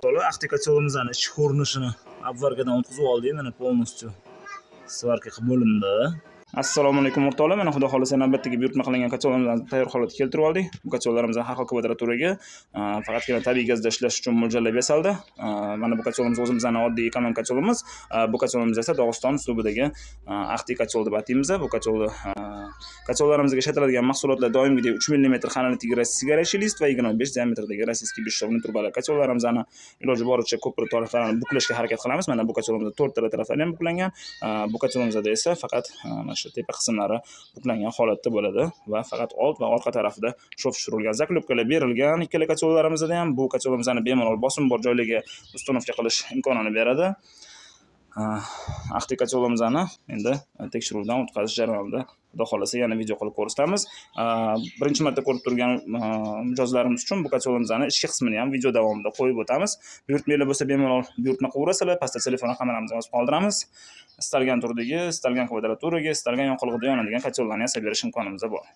To'la avtokacholimizning ichki ko'rinishini avvalgadan o'tkazib oldik. Mana полностью svarka qilib bo'lindi. Assalomu alaykum o'rtoqlar. Mana xudo xolisa navbatdagi buyurtma qilingan kachollarimizni tayyor holatga keltirib oldik. Bu kachollarimizni har xil kvadraturaga faqatgina tabiiy gazda ishlash uchun mo'ljallab yasaldi. Mana bu kacholimiz o'zimizning oddiy ekonom kacholimiz. Bu kacholimiz esa Dog'iston uslubidagi axti kachol deb ataymiz. Bu kachollarimizga ishlatiladigan mahsulotlar doimgidek 3 mm xanalitdagi rossiyskiy горячий лист va 25 diamerdagi rossiyskiy beshshovni turbalar. Kachollarimizni iloji boricha ko'proq taraflarini buklashga harakat qilamiz. Mana bu kacholimizda 4 ta taraflari ham buklangan. Bu kacholimizda esa faqat mana shu tepa qismlari buklangan holatda bo'ladi va faqat old va orqa tarafida shof tushirilgan. Zaklopkalar berilgan. Ikkala kachollarimizda ham bu kacholimizni bemalol bosim bor joylarga uстановка qilish imkonini beradi. Axti kacholimizni endi tekshiruvdan o'tkazish jarayonida xudo xolasa yana video qilib ko'rsatamiz. Birinchi marta ko'rib turgan mijozlarimiz uchun bu kacholimizning ichki qismini ham video davomida qo'yib o'tamiz. Buyurtmalar bo'lsa bemalol buyurtma qilaverasizlar. Pastda telefon raqamlarimizni yozib qoldiramiz. Istalgan turdagi, istalgan kvadraturaga, istalgan yoqilg'ida yonadigan kachollarni yasab berish imkonimiz bor.